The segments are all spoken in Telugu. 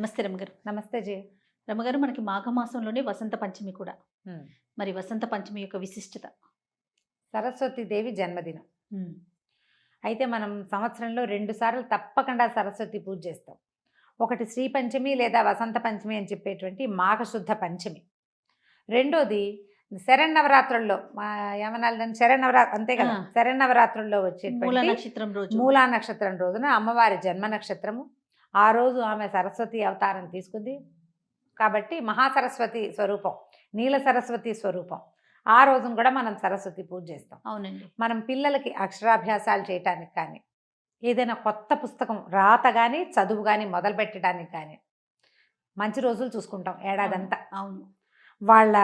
నమస్తే రమ్మగారు. నమస్తే జీ. రమ్మగారు, మనకి మాఘమాసంలోనే వసంత పంచమి కూడా. హ్మ్. మరి వసంత పంచమి యొక్క విశిష్టత? సరస్వతి దేవి జన్మదినం. హ్మ్. అయితే మనం సంవత్సరంలో 2 సార్లు తప్పకుండా సరస్వతి పూజ చేస్తాం. ఒకటి శ్రీ పంచమి లేదా వసంత పంచమి అని చెప్పేటువంటి మాఘశుద్ధ పంచమి. రెండోది శరన్నవరాత్రుల్లో ఏమనాలి దాన్ని, అంతే కదా, ఆ. శరన్నవరాత్రుల్లో మూల వచ్చేటువంటి నక్షత్రం రోజు. మూలా నక్షత్రం రోజున అమ్మవారి జన్మ నక్షత్రము. ఆ రోజు ఆమె సరస్వతి అవతారం తీసుకుంది కాబట్టి మహాసరస్వతి స్వరూపం, నీల సరస్వతి స్వరూపం. ఆ రోజున కూడా మనం సరస్వతి పూజ చేస్తాం. అవునండి. మనం పిల్లలకి అక్షరాభ్యాసాలు చేయటానికి కానీ, ఏదైనా కొత్త పుస్తకం రాత కానీ చదువు కానీ మొదలు పెట్టడానికి కానీ మంచి రోజులు చూసుకుంటాం ఏడాదంతా. అవును. వాళ్ళ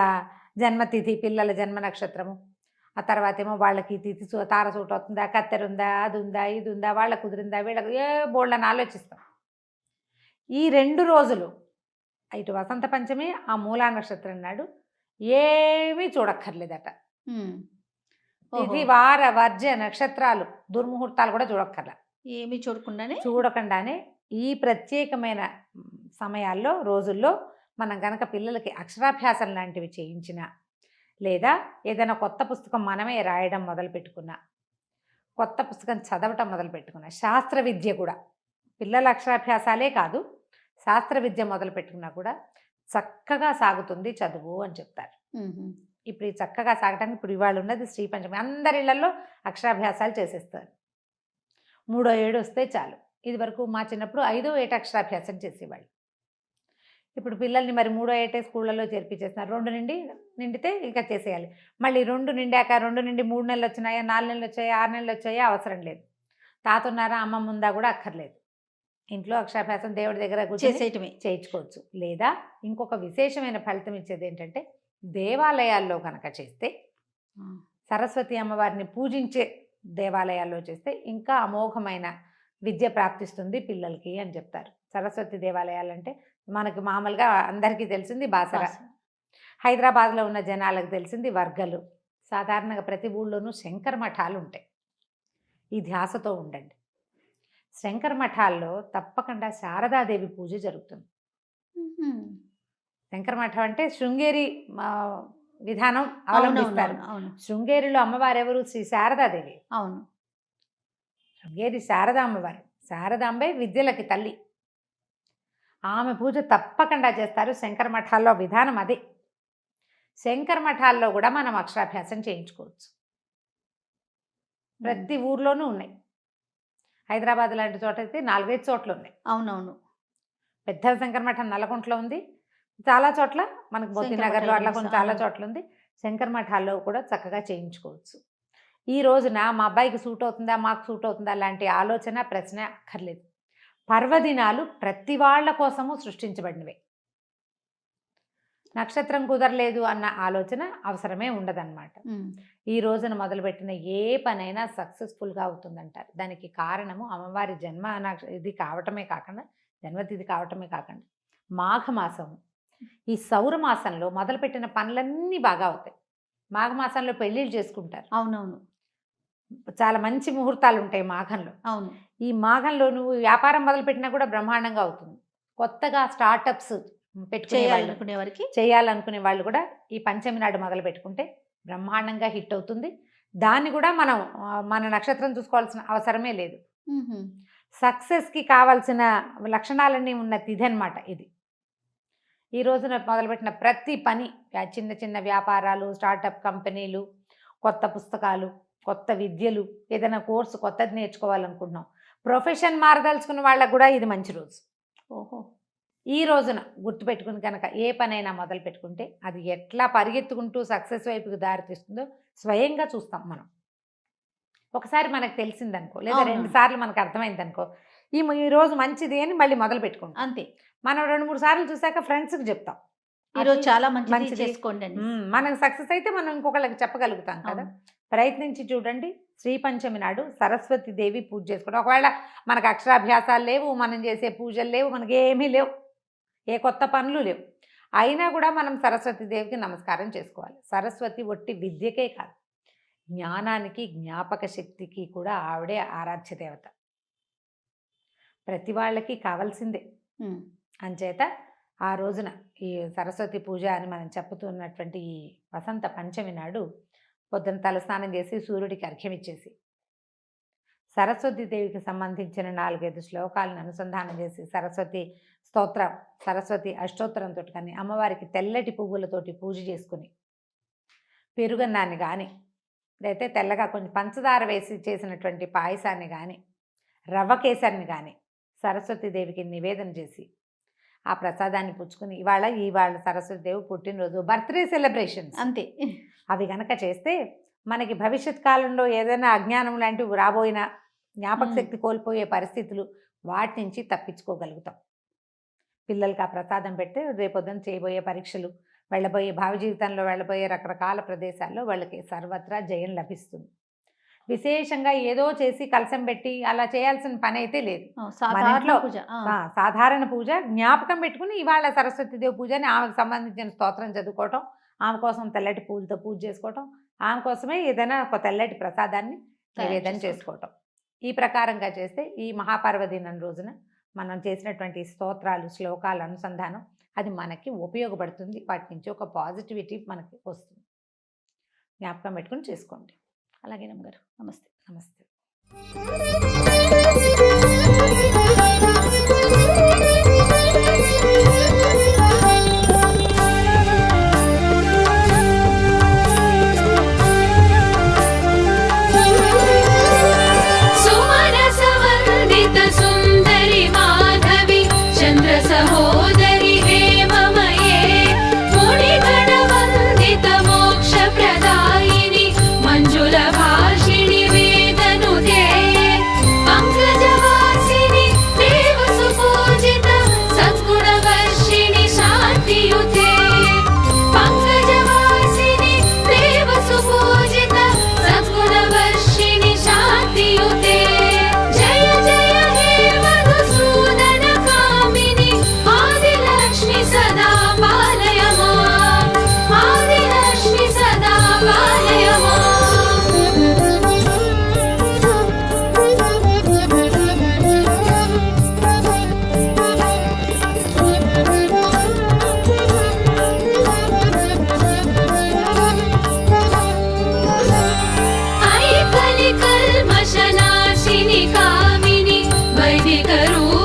జన్మతిథి, పిల్లల జన్మ నక్షత్రము, ఆ తర్వాత ఏమో వాళ్ళకి తిథి తార సూట్ అవుతుందా, కత్తెర ఉందా, అది ఉందా, ఇది ఉందా, వాళ్ళకు కుదిరిందా, వీళ్ళకి బోళ్ళని ఆలోచిస్తాం. ఈ 2 రోజులు, ఇటు వసంత పంచమి, ఆ మూలా నక్షత్రం నాడు ఏమీ చూడక్కర్లేదట. తిథి వార వర్జ నక్షత్రాలు దుర్ముహూర్తాలు కూడా చూడక్కర్ల. ఏమీ చూడకుండానే ఈ ప్రత్యేకమైన సమయాల్లో, రోజుల్లో మనం కనుక పిల్లలకి అక్షరాభ్యాసం లాంటివి చేయించిన, లేదా ఏదైనా కొత్త పుస్తకం మనమే రాయడం మొదలు పెట్టుకున్నా, కొత్త పుస్తకం చదవటం మొదలు పెట్టుకున్నా, శాస్త్ర విద్య కూడా, పిల్లల అక్షరాభ్యాసాలే కాదు శాస్త్ర విద్య మొదలు పెట్టుకున్నా కూడా చక్కగా సాగుతుంది చదువు అని చెప్తారు. ఇప్పుడు ఈ చక్కగా సాగటానికి ఇప్పుడు ఇవాళ ఉన్నది శ్రీ పంచమి. అందరి ఇళ్లలో అక్షరాభ్యాసాలు చేసేస్తారు. 3వ ఏడు వస్తే చాలు. ఇది వరకు మా చిన్నప్పుడు 5వ ఏట అక్షరాభ్యాసం చేసేవాళ్ళు. ఇప్పుడు పిల్లల్ని మరి 3వ ఏటే స్కూళ్ళలో చేర్పించేస్తున్నారు. 2 నిండితే ఇంకా చేసేయాలి. మళ్ళీ 2 నిండాక 2 నుండి 3 నెలలు వచ్చినాయా, 4 నెలలు వచ్చాయా, 6 నెలలు వచ్చాయా అవసరం లేదు. తాత ఉన్నారా, అమ్మమ్మ ఉందా కూడా అక్కర్లేదు. ఇంట్లో అక్షరాభ్యాసం దేవుడి దగ్గర చేసేయటమే చేయించుకోవచ్చు. లేదా ఇంకొక విశేషమైన ఫలితం ఇచ్చేది ఏంటంటే, దేవాలయాల్లో కనుక చేస్తే, సరస్వతి అమ్మవారిని పూజించే దేవాలయాల్లో చేస్తే ఇంకా అమోఘమైన విద్య ప్రాప్తిస్తుంది పిల్లలకి అని చెప్తారు. సరస్వతి దేవాలయాలంటే మనకు మామూలుగా అందరికీ తెలిసింది బాసర, హైదరాబాద్లో ఉన్న జనాలకు తెలిసింది వర్గలు. సాధారణంగా ప్రతి ఊళ్ళోనూ శంకర మఠాలు ఉంటాయి. ఈ ధ్యాసతో ఉండండి. శంకర మఠాల్లో తప్పకుండా శారదాదేవి పూజ జరుగుతుంది. శంకర మఠం అంటే శృంగేరి విధానం అవలంబిస్తారు. శృంగేరిలో అమ్మవారు ఎవరు? శ్రీ శారదాదేవి. అవును. శృంగేరి శారదా అమ్మవారు. శారదాంబే విద్యలకి తల్లి. ఆమె పూజ తప్పకుండా చేస్తారు. శంకర మఠాల్లో విధానం అదే. శంకర మఠాల్లో కూడా మనం అక్షరాభ్యాసం చేయించుకోవచ్చు. ప్రతి ఊర్లోనూ ఉన్నాయి. హైదరాబాద్ లాంటి చోట అయితే 4-5 చోట్ల ఉన్నాయి. అవునవును. పెద్ద శంకర మఠం నల్లకుంటలో ఉంది. చాలా చోట్ల మనకు మోతీనగర్లో అట్లా కొంచెం చాలా చోట్ల ఉంది. శంకర మఠాల్లో కూడా చక్కగా చేయించుకోవచ్చు. ఈ రోజున మా అబ్బాయికి సూట్ అవుతుందా, మాకు సూట్ అవుతుందా లాంటి ఆలోచన, ప్రశ్న అక్కర్లేదు. పర్వదినాలు ప్రతి వాళ్ళ కోసము సృష్టించబడినవే. నక్షత్రం కుదరలేదు అన్న ఆలోచన అవసరమే ఉండదన్నమాట. ఈ రోజున మొదలుపెట్టిన ఏ పనైనా సక్సెస్ఫుల్గా అవుతుందంటారు. దానికి కారణము అమ్మవారి ఇది కావటమే కాకుండా, జన్మతిథి కావటమే కాకుండా, మాఘమాసము, ఈ సౌరమాసంలో మొదలుపెట్టిన పనులన్నీ బాగా అవుతాయి. మాఘమాసంలో పెళ్ళిళ్ళు చేసుకుంటారు. అవునవును. చాలా మంచి ముహూర్తాలు ఉంటాయి మాఘంలో. అవును. ఈ మాఘంలో నువ్వు వ్యాపారం మొదలుపెట్టినా కూడా బ్రహ్మాండంగా అవుతుంది. కొత్తగా స్టార్టప్స్ చేయాలనుకునే వాళ్ళు కూడా ఈ పంచమి నాడు మొదలు పెట్టుకుంటే బ్రహ్మాండంగా హిట్ అవుతుంది. దాన్ని కూడా మనం మన నక్షత్రం చూసుకోవాల్సిన అవసరమే లేదు. సక్సెస్కి కావాల్సిన లక్షణాలన్నీ ఉన్న తిథి అన్నమాట ఇది. ఈ రోజున మొదలుపెట్టిన ప్రతి పని, చిన్న చిన్న వ్యాపారాలు, స్టార్టప్ కంపెనీలు, కొత్త పుస్తకాలు, కొత్త విద్యలు, ఏదైనా కోర్సు కొత్తది నేర్చుకోవాలనుకుంటున్నాం, ప్రొఫెషన్ మారదలుచుకున్న వాళ్ళకు కూడా ఇది మంచి రోజు. ఈ రోజున గుర్తుపెట్టుకుని కనుక ఏ పనైనా మొదలు పెట్టుకుంటే అది ఎట్లా పరిగెత్తుకుంటూ సక్సెస్ వైపుకి దారితీస్తుందో స్వయంగా చూస్తాం మనం. ఒకసారి మనకు తెలిసిందనుకో, లేదా 2 సార్లు మనకు అర్థమైందనుకో, ఈ రోజు మంచిది అని మళ్ళీ మొదలు పెట్టుకుంటాం. అంతే. మనం 2-3 సార్లు చూసాక ఫ్రెండ్స్కి చెప్తాం, ఈరోజు చాలా మంచిది చేసుకోండి. మనకు సక్సెస్ అయితే మనం ఇంకొకళ్ళకి చెప్పగలుగుతాం కదా. ప్రయత్నించి చూడండి. శ్రీ పంచమి నాడు సరస్వతి దేవి పూజ చేసుకోండి. ఒకవేళ మనకు అక్షరాభ్యాసాలు లేవు, మనం చేసే పూజలు లేవు, మనకి ఏమీ లేవు, ఏ కొత్త పనులు లేవు, అయినా కూడా మనం సరస్వతి దేవికి నమస్కారం చేసుకోవాలి. సరస్వతి ఒట్టి విద్యకే కాదు, జ్ఞానానికి, జ్ఞాపక శక్తికి కూడా ఆవిడే ఆరాధ్య దేవత. ప్రతి వాళ్ళకి కావాల్సిందే. అంచేత ఆ రోజున ఈ సరస్వతి పూజ అని మనం చెప్పుతున్నటువంటి ఈ వసంత పంచమి నాడు పొద్దున తలస్నానం చేసి సూర్యుడికి అర్ఘ్యం ఇచ్చేసి సరస్వతి దేవికి సంబంధించిన 4-5 శ్లోకాలను అనుసంధానం చేసి సరస్వతి స్తోత్రం, సరస్వతి అష్టోత్తరంతో కానీ అమ్మవారికి తెల్లటి పువ్వులతోటి పూజ చేసుకుని పెరుగన్నాన్ని కానీ లేకపోతే తెల్లగా కొంచెం పంచదార వేసి చేసినటువంటి పాయసాన్ని కానీ రవ్వ కేసరిని కానీ సరస్వతి దేవికి నివేదన చేసి ఆ ప్రసాదాన్ని పుచ్చుకుని ఇవాళ సరస్వతి దేవి పుట్టినరోజు బర్త్డే సెలబ్రేషన్స్ అంతే. అవి గనక చేస్తే మనకి భవిష్యత్ కాలంలో ఏదైనా అజ్ఞానం లాంటివి రాబోయినా జ్ఞాపక శక్తి కోల్పోయే పరిస్థితులు వాటి నుంచి తప్పించుకోగలుగుతాం. పిల్లలకి ఆ ప్రసాదం పెడితే రేపొద్దున చేయబోయే పరీక్షలు, వెళ్ళబోయే భావి జీవితంలో వెళ్ళబోయే రకరకాల ప్రదేశాల్లో వాళ్ళకి సర్వత్రా జయం లభిస్తుంది. విశేషంగా ఏదో చేసి కలశం పెట్టి అలా చేయాల్సిన పని అయితే లేదు. సాధారణ పూజ. సాధారణ పూజ జ్ఞాపకం పెట్టుకుని ఇవాళ సరస్వతీదేవి పూజని ఆమెకు సంబంధించిన స్తోత్రం చదువుకోవటం, ఆమె కోసం తెల్లటి పూలతో పూజ చేసుకోవటం, ఆమె కోసమే ఏదైనా ఒక తెల్లటి ప్రసాదాన్ని నివేదన చేసుకోవటం. ఈ ప్రకారంగా చేస్తే ఈ మహాపర్వదినం రోజున మనం చేసినటువంటి స్తోత్రాలు, శ్లోకాల అనుసంధానం అది మనకి ఉపయోగపడుతుంది. వాటి నుంచి ఒక పాజిటివిటీ మనకి వస్తుంది. జ్ఞాపకం పెట్టుకుని చేసుకోండి. అలాగే నమ్మగారు. నమస్తే. నమస్తే. కల్మషనాశిని కామిని వైదిక రూపిణి